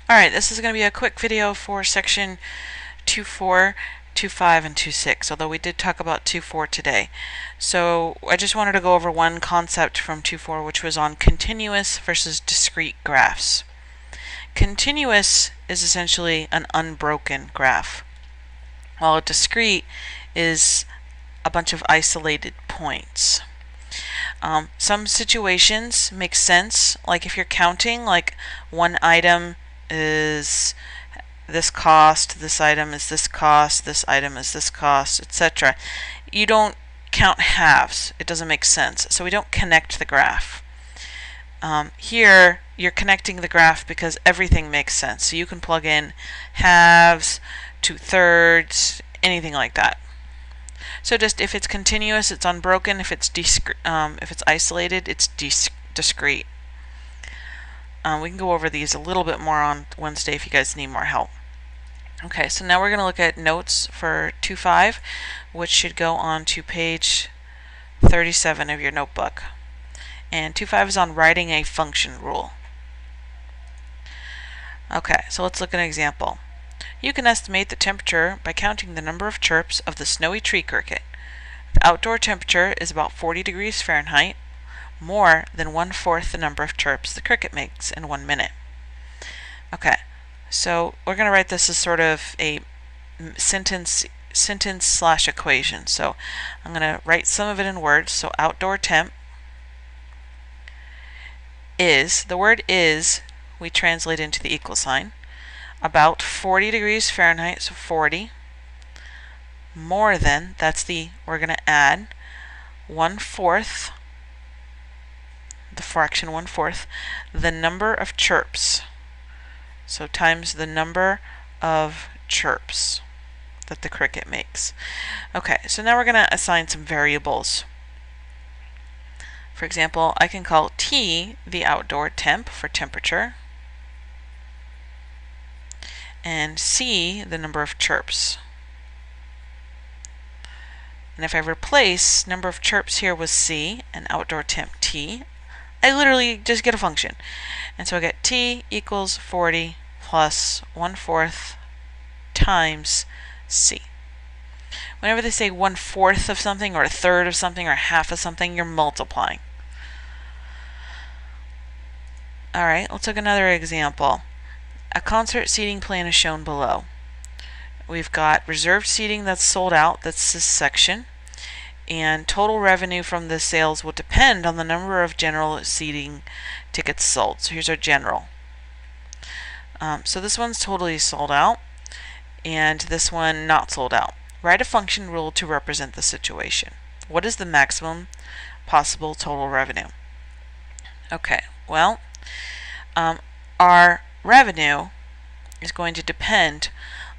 Alright, this is going to be a quick video for section 2.4, 2.5, and 2.6, although we did talk about 2.4 today. So I just wanted to go over one concept from 2.4, which was on continuous versus discrete graphs. Continuous is essentially an unbroken graph, while discrete is a bunch of isolated points. Some situations make sense, like if you're counting, like one item is this cost, this item is this cost, this item is this cost, etc. You don't count halves. It doesn't make sense. So we don't connect the graph. Here you're connecting the graph because everything makes sense. So you can plug in halves, 2/3, anything like that. So just if it's continuous, it's unbroken. If it's isolated, it's discrete. We can go over these a little bit more on Wednesday if you guys need more help. Okay, so now we're going to look at notes for 2.5, which should go on to page 37 of your notebook. And 2.5 is on writing a function rule. Okay, so let's look at an example. You can estimate the temperature by counting the number of chirps of the snowy tree cricket. The outdoor temperature is about 40 degrees Fahrenheit, more than 1/4 the number of chirps the cricket makes in 1 minute. Okay, so we're going to write this as sort of a sentence/equation. So I'm going to write some of it in words. So outdoor temp is, the word is, we translate into the equal sign, about 40 degrees Fahrenheit, so 40, more than, that's the, we're going to add 1/4, the fraction 1/4, the number of chirps. So times the number of chirps that the cricket makes. Okay, so now we're going to assign some variables. For example, I can call T the outdoor temp for temperature, and C the number of chirps. And if I replace number of chirps here with C and outdoor temp T, I literally just get a function. And so I get T equals 40 plus 1/4 times C. Whenever they say 1/4 of something or 1/3 of something or half of something, you're multiplying. Alright, let's look at another example. A concert seating plan is shown below. We've got reserved seating that's sold out, that's this section, and total revenue from the sales will depend on the number of general seating tickets sold. So here's our general. So this one's totally sold out, and this one not sold out. Write a function rule to represent the situation. What is the maximum possible total revenue? Okay, well, our revenue is going to depend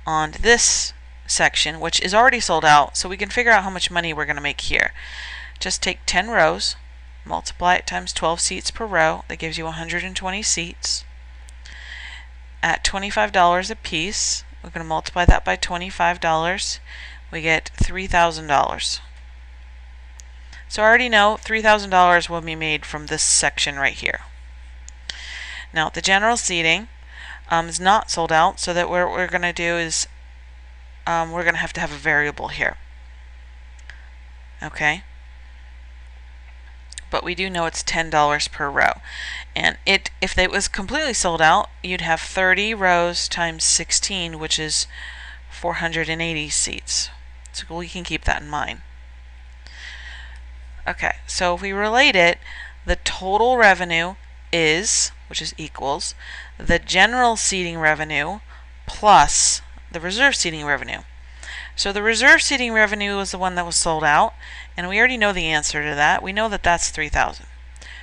on this section, which is already sold out, so we can figure out how much money we're going to make here. Just take 10 rows, multiply it times 12 seats per row, that gives you 120 seats. At $25 a piece, we're going to multiply that by $25, we get $3,000. So I already know $3,000 will be made from this section right here. Now the general seating is not sold out, so that what we're going to do is we're going to have a variable here. Okay? But we do know it's $10 per row. And if it was completely sold out, you'd have 30 rows times 16, which is 480 seats. So we can keep that in mind. Okay, so if we relate it, the total revenue is, which is equals, the general seating revenue plus the reserve seating revenue. So the reserve seating revenue was the one that was sold out, and we already know the answer to that. We know that that's $3,000.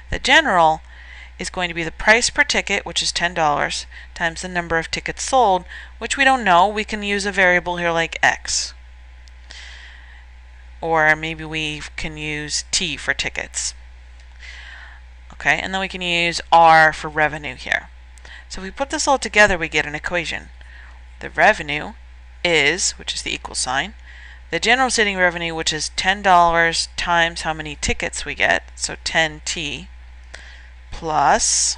The general is going to be the price per ticket, which is $10, times the number of tickets sold, which we don't know. We can use a variable here like X. Or maybe we can use T for tickets. Okay, and then we can use R for revenue here. So if we put this all together, we get an equation. The revenue is, which is the equal sign, the general seating revenue, which is $10 times how many tickets we get, so 10T, plus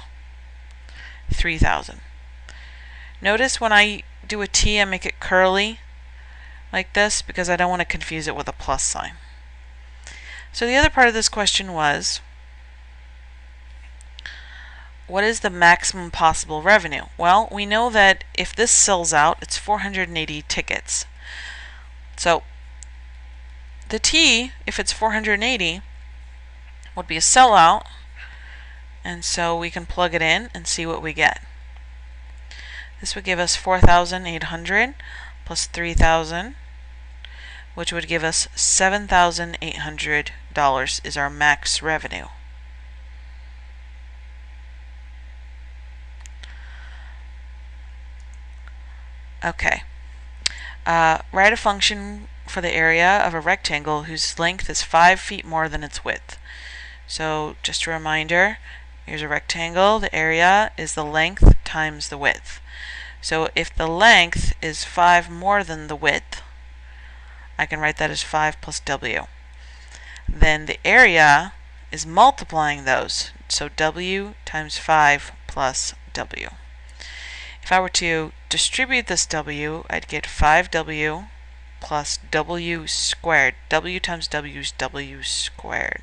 3,000. Notice when I do a T, I make it curly like this because I don't want to confuse it with a plus sign. So the other part of this question was, what is the maximum possible revenue? Well, we know that if this sells out, it's 480 tickets. So the T, if it's 480, would be a sellout, and so we can plug it in and see what we get. This would give us 4,800 plus 3,000, which would give us $7,800 is our max revenue. Okay. Write a function for the area of a rectangle whose length is 5 feet more than its width. So just a reminder, here's a rectangle. The area is the length times the width. So if the length is 5 more than the width, I can write that as 5 plus W. Then the area is multiplying those. So W times 5 plus W. If I were to distribute this W, I'd get 5W plus W squared. W times W is W squared.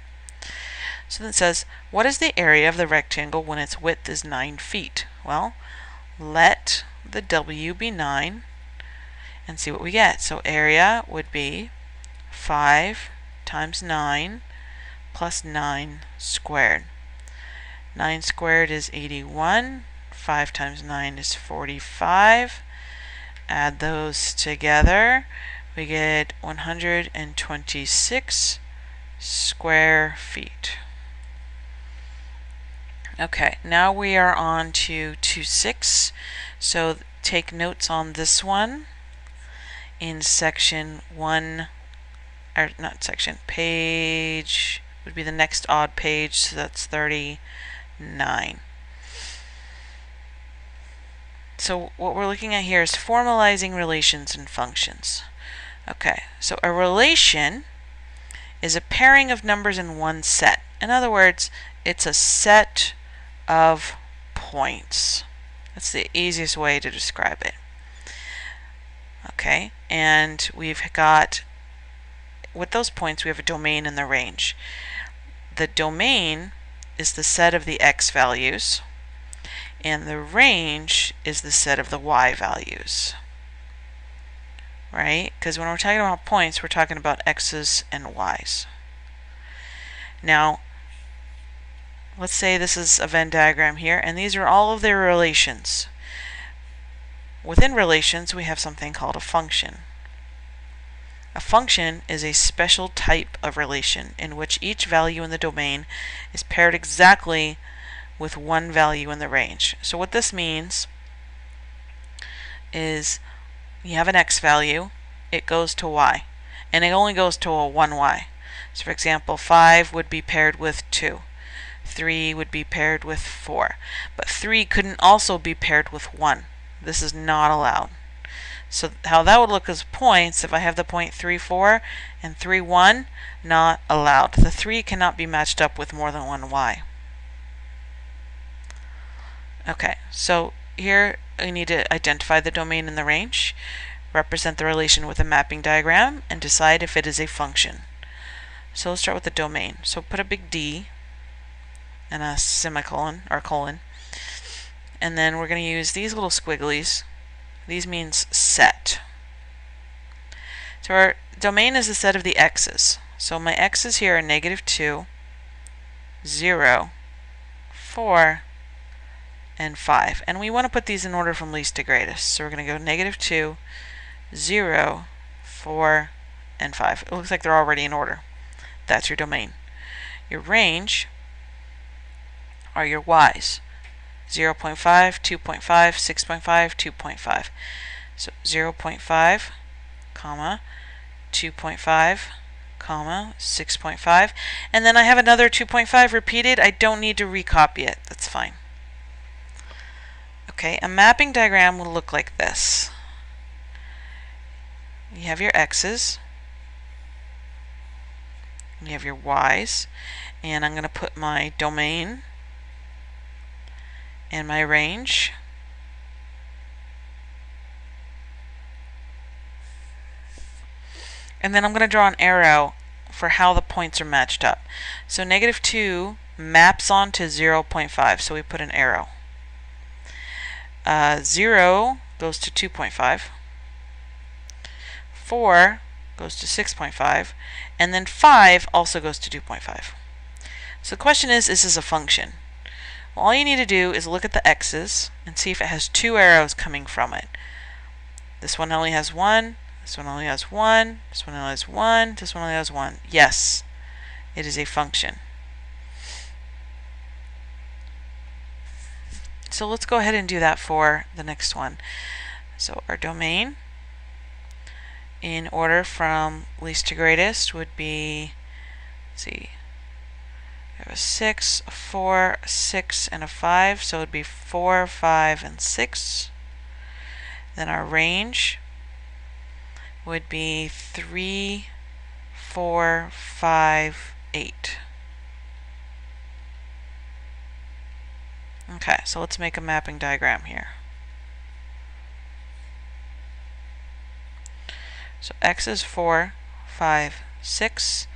So then it says, what is the area of the rectangle when its width is 9 feet? Well, let the W be 9 and see what we get. So area would be 5 times 9 plus 9 squared. 9 squared is 81. 5 times 9 is 45. Add those together, we get 126 square feet. Okay, now we are on to 2.6. So take notes on this one in section 1, or not section, page would be the next odd page, so that's 39. So what we're looking at here is formalizing relations and functions. Okay, so a relation is a pairing of numbers in one set. In other words, it's a set of points. That's the easiest way to describe it. Okay, and we've got, with those points, we have a domain and the range. The domain is the set of the x values, and the range is the set of the y values. Right? Because when we're talking about points, we're talking about x's and y's. Now, let's say this is a Venn diagram here, and these are all of their relations. Within relations, we have something called a function. A function is a special type of relation in which each value in the domain is paired exactly with one value in the range. So what this means is you have an x value, it goes to y, and it only goes to a 1y. So for example, 5 would be paired with 2. 3 would be paired with 4. But 3 couldn't also be paired with 1. This is not allowed. So how that would look as points, if I have the point 3, 4 and 3, 1, not allowed. The 3 cannot be matched up with more than one y. Okay, so here we need to identify the domain and the range, represent the relation with a mapping diagram, and decide if it is a function. So let's start with the domain. So put a big D and a semicolon or colon, and then we're going to use these little squigglies. These means set. So our domain is the set of the x's. So my x's here are -2, 0, 4, and 5. And we want to put these in order from least to greatest. So we're going to go -2, 0, 4, and 5. It looks like they're already in order. That's your domain. Your range are your y's. 0.5, 2.5, 6.5, 2.5. So 0.5, comma, 2.5, comma, 6.5. And then I have another 2.5 repeated. I don't need to recopy it. That's fine. Okay, a mapping diagram will look like this. You have your x's, you have your y's, and I'm going to put my domain and my range And then I'm going to draw an arrow for how the points are matched up. So -2 maps onto 0.5, so we put an arrow. 0 goes to 2.5. 4 goes to 6.5. And then 5 also goes to 2.5. So the question is this a function? Well, all you need to do is look at the x's and see if it has 2 arrows coming from it. This one only has 1, this one only has 1, this one only has 1, this one only has 1. Yes, it is a function. So let's go ahead and do that for the next one. So our domain, in order from least to greatest, would be, let's see, we have a 6, a 4, a 6, and a 5, so it would be 4, 5, and 6. Then our range would be 3, 4, 5, 8. Okay, so let's make a mapping diagram here. So x is 4, 5, 6,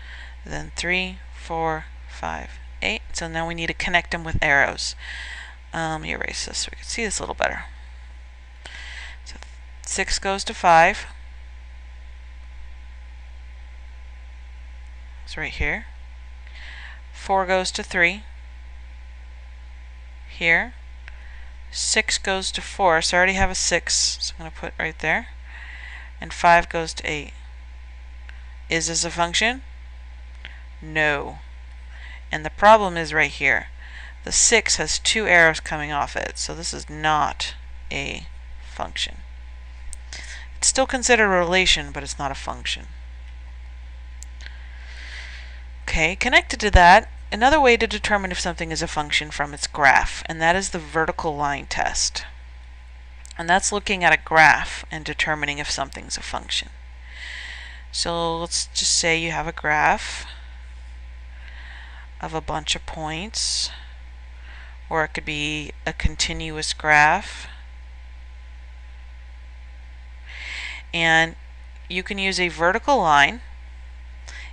then 3, 4, 5, 8. So now we need to connect them with arrows. Let me erase this so we can see this a little better. So 6 goes to 5. It's right here. 4 goes to 3. Here. 6 goes to 4, so I already have a 6, so I'm going to put right there. And 5 goes to 8. Is this a function? No. And the problem is right here. The 6 has 2 arrows coming off it, so this is not a function. It's still considered a relation, but it's not a function. Okay, connected to that, another way to determine if something is a function from its graph, and that is the vertical line test. And that's looking at a graph and determining if something's a function. So let's just say you have a graph of a bunch of points, or it could be a continuous graph. And you can use a vertical line.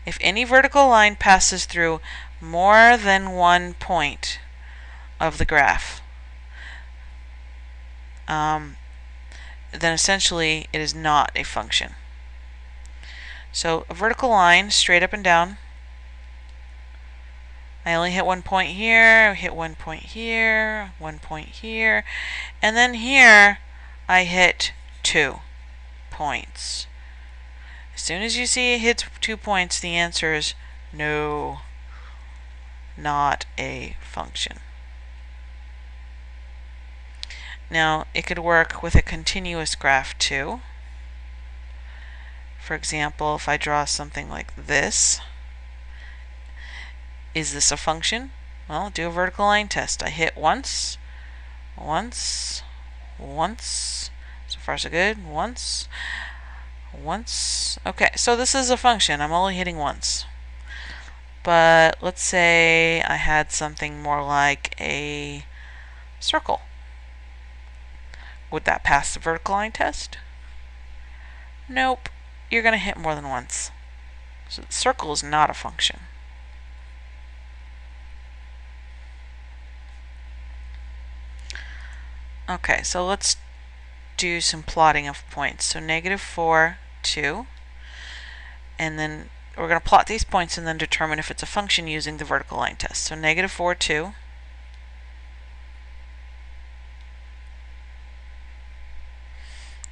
If any vertical line passes through more than one point of the graph, then essentially it is not a function. So a vertical line straight up and down, I only hit one point here, hit one point here, one point here, and then here I hit 2 points. As soon as you see it hits 2 points, the answer is no, not a function. Now, it could work with a continuous graph too. For example, if I draw something like this, is this a function? Well, do a vertical line test. I hit once, once, once. So far so good. Once, once. Okay, so this is a function. I'm only hitting once. But let's say I had something more like a circle. Would that pass the vertical line test? Nope. You're going to hit more than once. So the circle is not a function. Okay, so let's do some plotting of points. So -4, 2. And then we're going to plot these points and then determine if it's a function using the vertical line test. So -4, 2.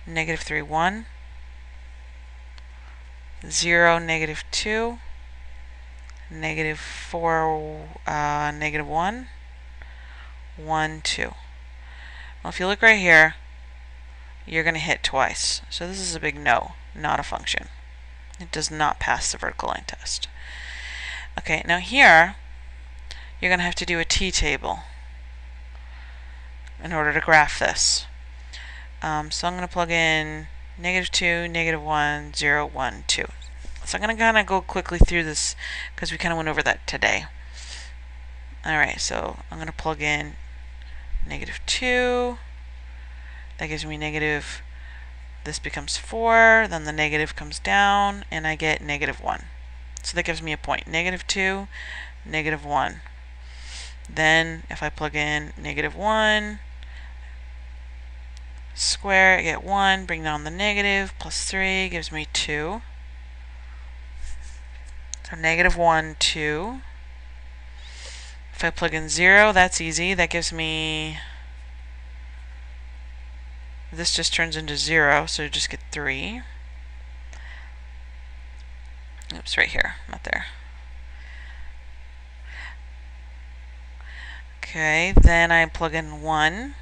-3, 1. 0, -2. -4, -1. 1, 2. Well, if you look right here, you're going to hit twice. So this is a big no, not a function. It does not pass the vertical line test. Okay, now here, you're going to have to do a t-table in order to graph this. So I'm going to plug in -2, -1, 0, 1, 2. So I'm going to kind of go quickly through this because we kind of went over that today. Alright, so I'm going to plug in -2. That gives me This becomes 4, then the negative comes down, and I get -1. So that gives me a point. -2, -1. Then if I plug in -1, square, I get 1, bring down the negative, plus 3 gives me 2. So -1, 2. If I plug in 0, that's easy. That gives me, this just turns into 0, so you just get 3. Oops, right here, not there. Okay, then I plug in 1.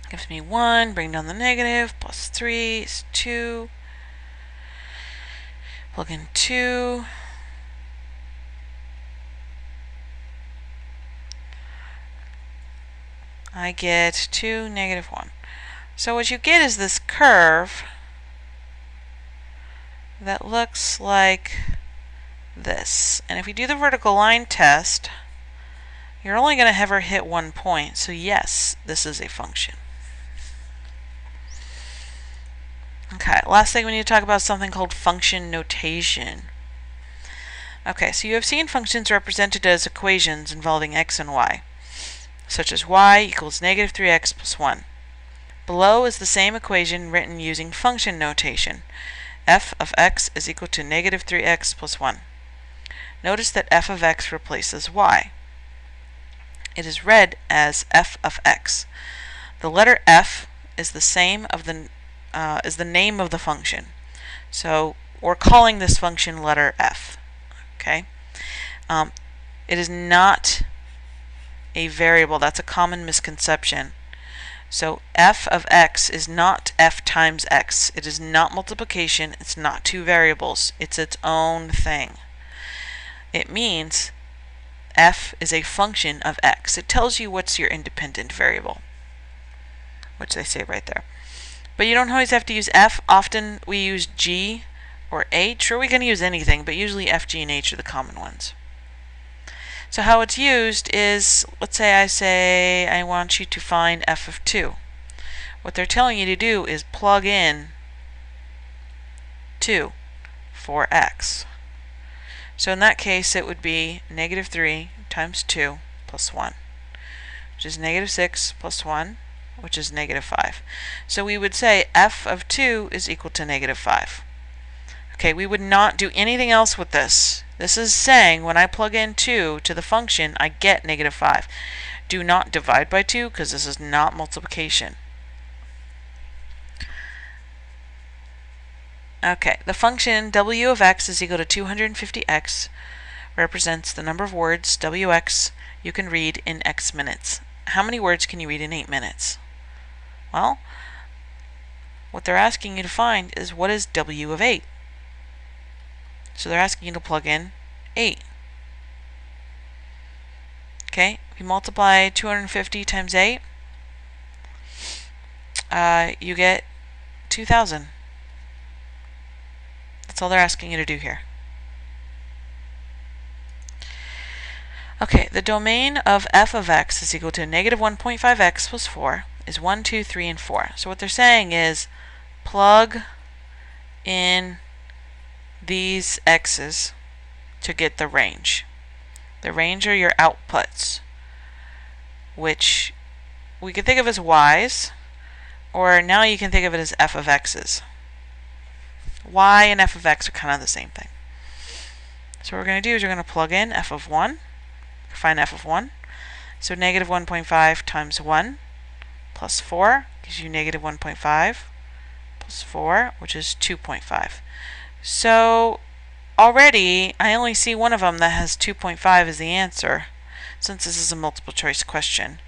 Gives me 1, bring down the negative, plus 3 is 2. Plug in 2. I get 2, -1. So what you get is this curve that looks like this. And if you do the vertical line test, you're only going to ever hit 1 point. So yes, this is a function. Okay, last thing we need to talk about is something called function notation. Okay, so you have seen functions represented as equations involving x and y, such as y equals -3x plus 1. Below is the same equation written using function notation. F of x is equal to -3x plus 1. Notice that f of x replaces y. It is read as f of x. The letter f is the same of the is the name of the function. So we're calling this function letter f. Okay. It is not a variable. That's a common misconception. So f of x is not f times x. It is not multiplication. It's not two variables. It's its own thing. It means f is a function of x. It tells you what's your independent variable, which they say right there. But you don't always have to use f. Often we use g or h, or we can use anything, but usually f, g, and h are the common ones. So how it's used is, let's say I want you to find f of 2. What they're telling you to do is plug in 2 for x. So in that case it would be -3 times 2 plus 1, which is -6 plus 1, which is -5. So we would say f of 2 is equal to -5. Okay, we would not do anything else with this. This is saying when I plug in 2 to the function, I get -5. Do not divide by 2 because this is not multiplication. Okay, the function w of x is equal to 250x represents the number of words, wx, you can read in x minutes. How many words can you read in 8 minutes? Well, what they're asking you to find is what is w of 8? So they're asking you to plug in 8. Okay, if you multiply 250 times 8, you get 2,000. That's all they're asking you to do here. Okay, the domain of f of x is equal to -1.5x plus 4 is 1, 2, 3, and 4. So what they're saying is plug in these x's to get the range. The range are your outputs, which we can think of as y's, or now you can think of it as f of x's. Y and f of x are kind of the same thing. So what we're going to do is we're going to plug in f of 1, find f of 1. So -1.5 times 1 plus 4 gives you -1.5 plus 4, which is 2.5. So already I only see one of them that has 2.5 as the answer, since this is a multiple choice question.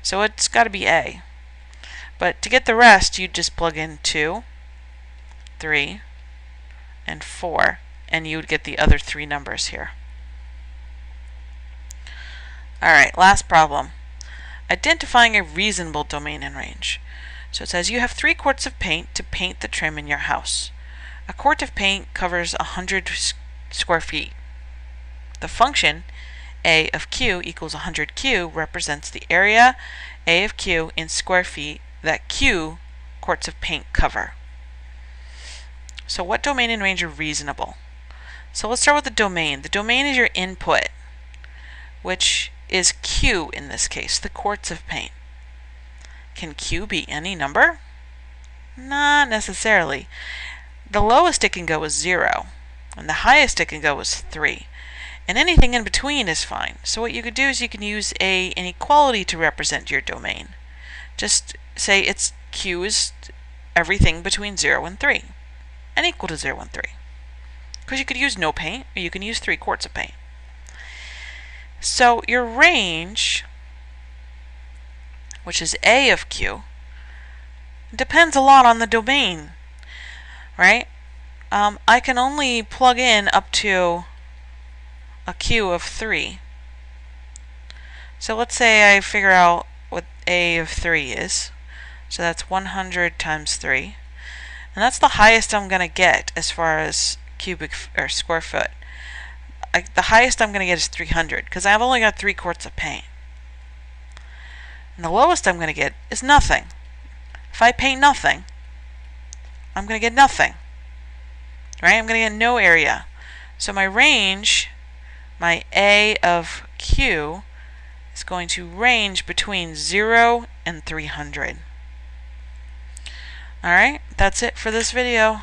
So it's got to be A. But to get the rest, you just plug in 2, 3, and 4, and you would get the other 3 numbers here. Alright, last problem. Identifying a reasonable domain and range. So it says you have 3 quarts of paint to paint the trim in your house. A quart of paint covers 100 square feet. The function A of Q equals 100Q represents the area, A of Q, in square feet that Q quarts of paint cover. So what domain and range are reasonable? So let's start with the domain. The domain is your input, which is Q in this case, the quarts of paint. Can Q be any number? Not necessarily. The lowest it can go is 0, and the highest it can go is 3. And anything in between is fine. So what you could do is you can use an equality to represent your domain. Just say it's Q is everything between 0 and 3, and equal to 0 and 3. Because you could use no paint, or you can use 3 quarts of paint. So your range, which is A of Q, depends a lot on the domain, right? I can only plug in up to a Q of 3. So let's say I figure out what A of 3 is. So that's 100 times 3. And that's the highest I'm going to get as far as cubic or square foot. The highest I'm going to get is 300 because I've only got 3 quarts of paint. And the lowest I'm going to get is nothing. If I paint nothing, I'm going to get nothing. Right? I'm going to get no area. So my range, my A of Q, is going to range between 0 and 300. Alright, that's it for this video.